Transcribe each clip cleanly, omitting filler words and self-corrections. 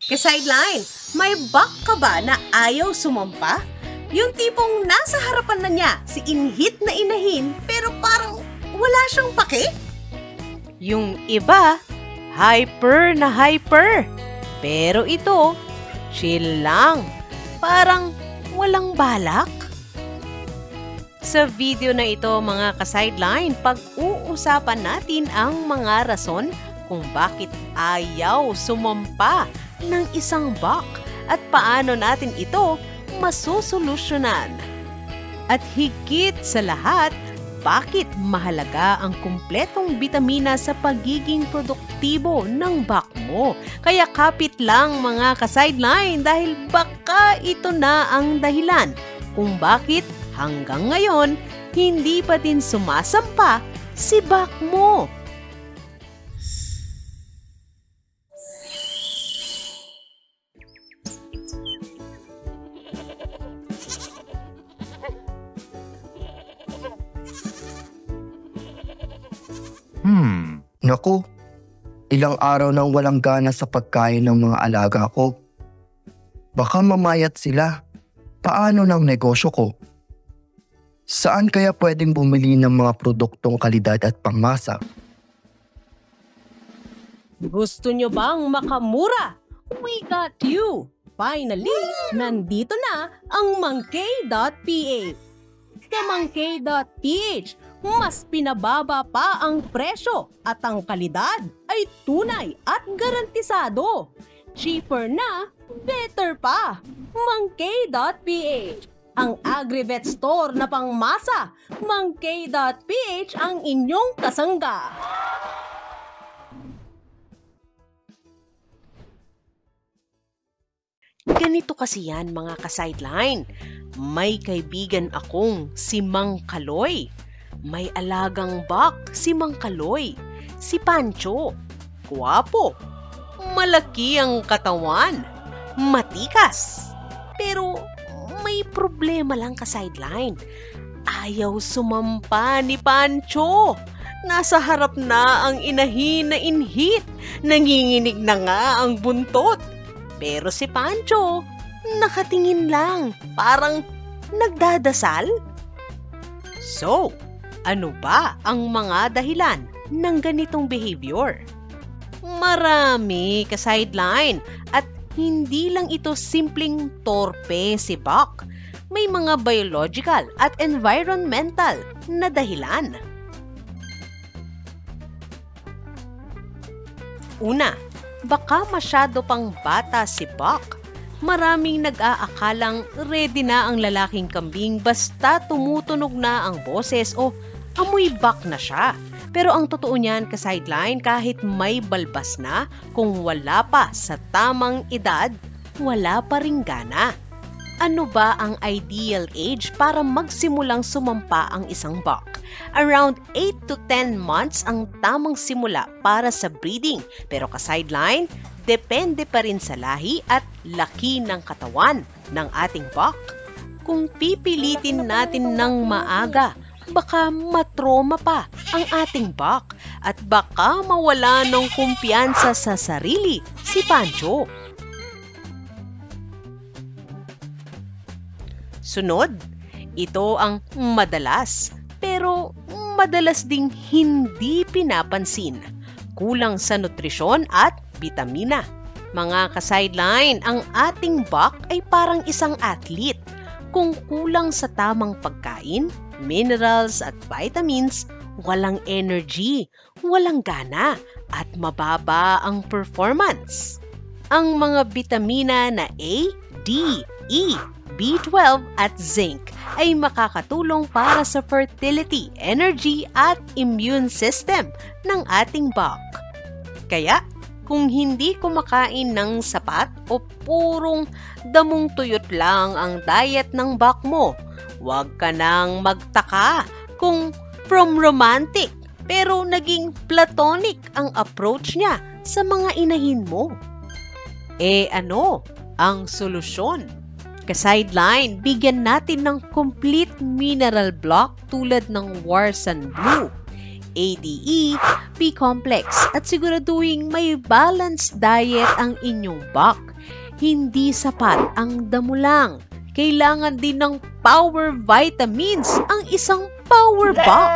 Ka-sideline, may bak ka ba na ayaw sumampa? Yung tipong nasa harapan na niya si inhit na inahin pero parang wala siyang pake? Yung iba, hyper na hyper. Pero ito, chill lang. Parang walang balak. Sa video na ito mga ka-sideline, pag-uusapan natin ang mga rason kung bakit ayaw sumampa ng isang bak at paano natin ito masusolusyonan. At higit sa lahat, bakit mahalaga ang kumpletong bitamina sa pagiging produktibo ng bak mo. Kaya kapit lang mga ka-sideline dahil baka ito na ang dahilan kung bakit hanggang ngayon hindi pa din sumasampa si bak mo. Naku, ilang araw nang walang gana sa pagkain ng mga alaga ko. Baka mamayat sila. Paano ng negosyo ko? Saan kaya pwedeng bumili ng mga produktong kalidad at pangmasa? Gusto nyo bang makamura? We got you! Finally, nandito na ang Mangkay.ph. Sa Mangkay.ph, mas pinababa pa ang presyo at ang kalidad ay tunay at garantisado. Cheaper na, better pa. Mangkay.ph, ang agri-vet store na pangmasa. Mangkay.ph ang inyong kasangga. Ganito kasi yan mga ka-sideline. May kaibigan akong si Mang Kaloy. May alagang bak si Mang Kaloy. Si Pancho. Guwapo. Malaki ang katawan. Matikas. Pero may problema lang ka-sideline. Ayaw sumampa ni Pancho. Nasa harap na ang inahin na inhit. Nanginginig na nga ang buntot. Pero si Pancho, nakatingin lang, parang nagdadasal. So, ano ba ang mga dahilan ng ganitong behavior? Marami ka-sideline at hindi lang ito simpleng torpe si bak. May mga biological at environmental na dahilan. Una, baka masyado pang bata si bak. Maraming nag-aakalang ready na ang lalaking kambing basta tumutunog na ang boses o amoy bak na siya. Pero ang totoo niyan ka-sideline, kahit may balbas na, kung wala pa sa tamang edad, wala pa ring gana. Ano ba ang ideal age para magsimulang sumampa ang isang bak? Around 8 to 10 months ang tamang simula para sa breeding. Pero ka-sideline, depende pa rin sa lahi at laki ng katawan ng ating bak. Kung pipilitin natin ng maaga, baka matroma pa ang ating bak at baka mawala ng kumpiyansa sa sarili si Pancho. Sunod, ito ang madalas pero madalas ding hindi pinapansin. Kulang sa nutrisyon at bitamina. Mga ka-sideline, ang ating bak ay parang isang athlete. Kung kulang sa tamang pagkain, minerals at vitamins, walang energy, walang gana, at mababa ang performance. Ang mga bitamina na A, D, E, B12 at zinc ay makakatulong para sa fertility, energy at immune system ng ating bak. Kaya, kung hindi kumakain ng sapat o purong damong tuyot lang ang diet ng bak mo, huwag ka nang magtaka kung from romantic pero naging platonic ang approach niya sa mga inahin mo. Ano ang solusyon? Ka-sideline, bigyan natin ng complete mineral block tulad ng Warsan Blue, ADE, B-complex at siguraduhin may balanced diet ang inyong bak. hindi sapat ang damo lang. Kailangan din ng power vitamins ang isang power box.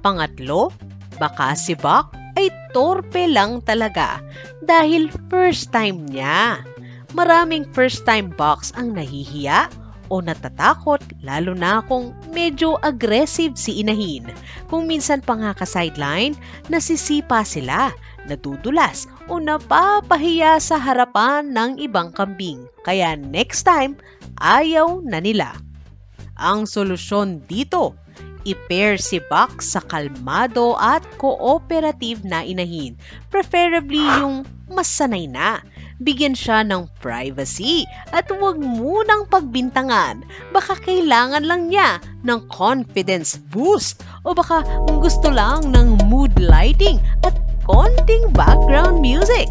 Pangatlo, baka si Buck ay torpe lang talaga dahil first time niya. Maraming first time Bucks ang nahihiya o natatakot lalo na kung medyo aggressive si inahin. Kung minsan pa nga ka-sideline, nasisipa sila, nadudulas o napapahiya sa harapan ng ibang kambing. Kaya next time, ayaw na nila. Ang solusyon dito, i-pair si Buck sa kalmado at cooperative na inahin. Preferably yung mas sanay na. Bigyan siya ng privacy at huwag munang pagbintangan. Baka kailangan lang niya ng confidence boost o baka gusto lang ng mood lighting at konting background music.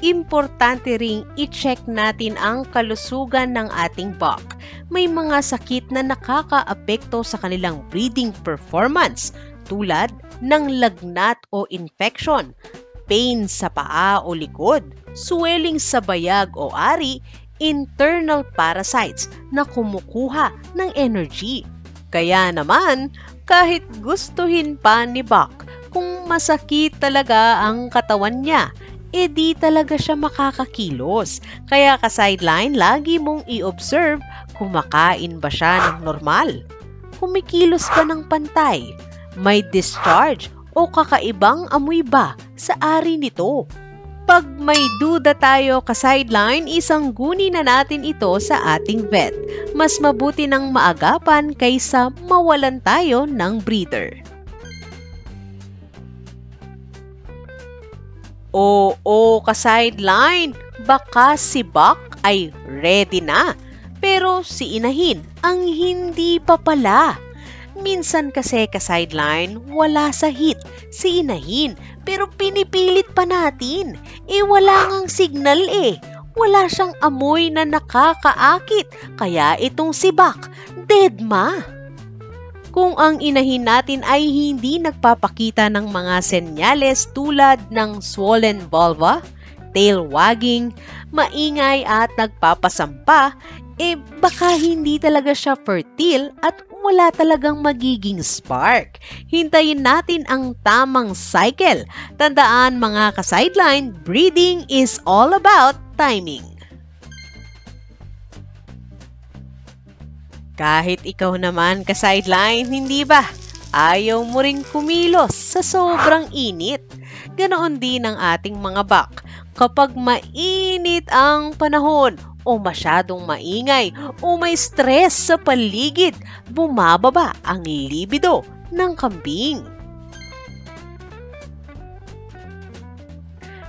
Importante ring i-check natin ang kalusugan ng ating buck. May mga sakit na nakakaapekto sa kanilang breeding performance tulad ng lagnat o infection, pain sa paa o likod, swelling sa bayag o ari, internal parasites na kumukuha ng energy. Kaya naman, kahit gustuhin pa ni Buck, kung masakit talaga ang katawan niya, di talaga siya makakakilos. Kaya ka-sideline, lagi mong i-observe kumakain ba siya ng normal, kumikilos ba ng pantay, may discharge o kakaibang amoy ba sa ari nito. Pag may duda tayo ka-sideline, isangguni na natin ito sa ating vet. Mas mabuti nang maagapan kaysa mawalan tayo ng breeder. Oo, ka-sideline, baka si Buck ay ready na, pero si inahin ang hindi pa pala. Minsan kasi ka-sideline, wala sa hit si inahin, pero pinipilit pa natin. Wala ngang signal Wala siyang amoy na nakakaakit, kaya itong si Buck, dead ma. Kung ang inahin natin ay hindi nagpapakita ng mga senyales tulad ng swollen vulva, tail wagging, maingay at nagpapasampa, baka hindi talaga siya fertile at wala talagang magiging spark. Hintayin natin ang tamang cycle. Tandaan mga ka-sideline, breeding is all about timing. Kahit ikaw naman ka-sideline, hindi ba? Ayaw mo ring kumilos sa sobrang init. Ganoon din ang ating mga buck. Kapag mainit ang panahon o masyadong maingay o may stress sa paligid, bumababa ang libido ng kambing.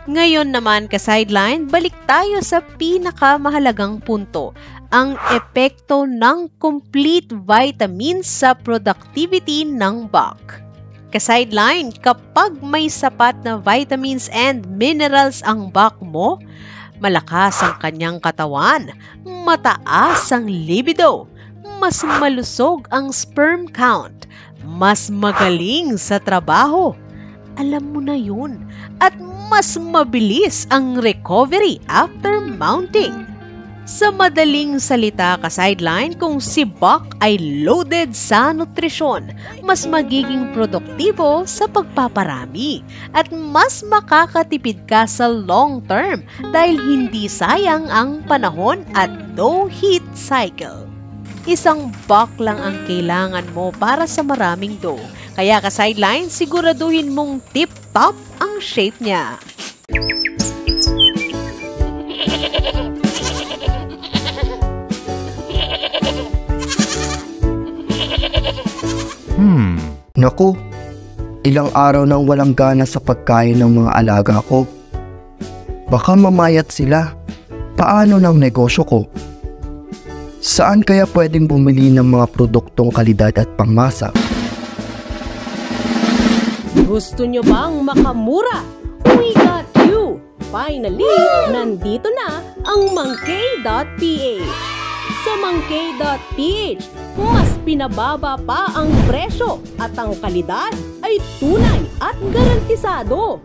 Ngayon naman ka-sideline, balik tayo sa pinakamahalagang punto, ang epekto ng complete vitamins sa productivity ng buck. Ka-sideline, kapag may sapat na vitamins and minerals ang buck mo, malakas ang kanyang katawan, mataas ang libido, mas malusog ang sperm count, mas magaling sa trabaho. Alam mo na yun. At mas mabilis ang recovery after mounting. Sa madaling salita ka-sideline, kung si buck ay loaded sa nutrisyon, mas magiging produktibo sa pagpaparami at mas makakatipid ka sa long term dahil hindi sayang ang panahon at no heat cycle. Isang buck lang ang kailangan mo para sa maraming doe. Kaya ka-sideline, siguraduhin mong tip-top ang shape niya. Naku, ilang araw nang walang gana sa pagkain ng mga alaga ko. Baka mamayat sila. Paano ng negosyo ko? Saan kaya pwedeng bumili ng mga produktong kalidad at pangmasa? Gusto nyo bang makamura? We got you! Finally, nandito na ang Monkey.ph. Sa Monkey.ph, mas pinababa pa ang presyo at ang kalidad ay tunay at garantisado.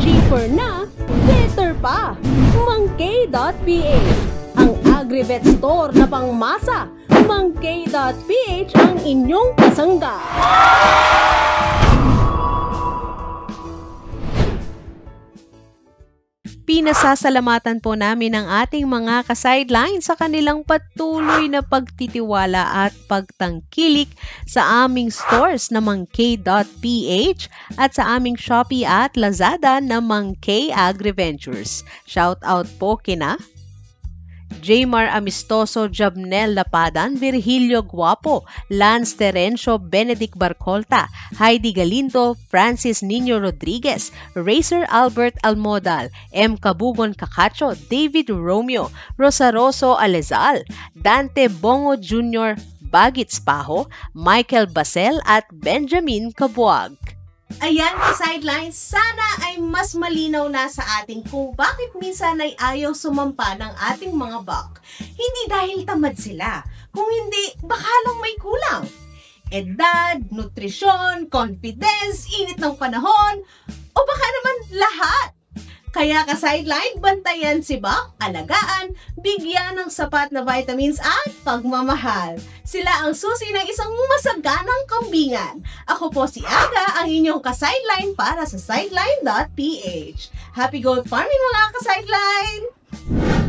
Cheaper na, better pa. Mang-K.ph, ang agri-vet store na pangmasa. Mang-K.ph ang inyong kasangga. Pinasasalamatan po namin ang ating mga ka-sideline sa kanilang patuloy na pagtitiwala at pagtangkilik sa aming stores na Mang-K.ph at sa aming Shopee at Lazada na Mang-K Agri-Ventures. Shout out po kina Jmar Amistoso, Jabnel Lapadan, Virgilio Guapo, Lance Terencio, Benedict Barcolta, Heidi Galindo, Francis Nino Rodriguez, Racer Albert Almodal, M. Kabugon Cacacho, David Romeo, Rosaroso Alezal, Dante Bongo Jr., Bagits Paho, Michael Basel at Benjamin Cabuag. Ayan, sidelines, sana ay mas malinaw na sa ating kung bakit minsan ay ayaw sumampa ng ating mga bak. Hindi dahil tamad sila, kung hindi baka lang may kulang. Edad, nutrisyon, confidence, init ng panahon, o baka naman lahat. Kaya ka-sideline, bantayan si bak, alagaan, bigyan ng sapat na vitamins at pagmamahal. Sila ang susi ng isang masaganang kambingan. Ako po si Aga, ang inyong ka-sideline para sa sideline.ph. Happy goat farming mga ka-sideline!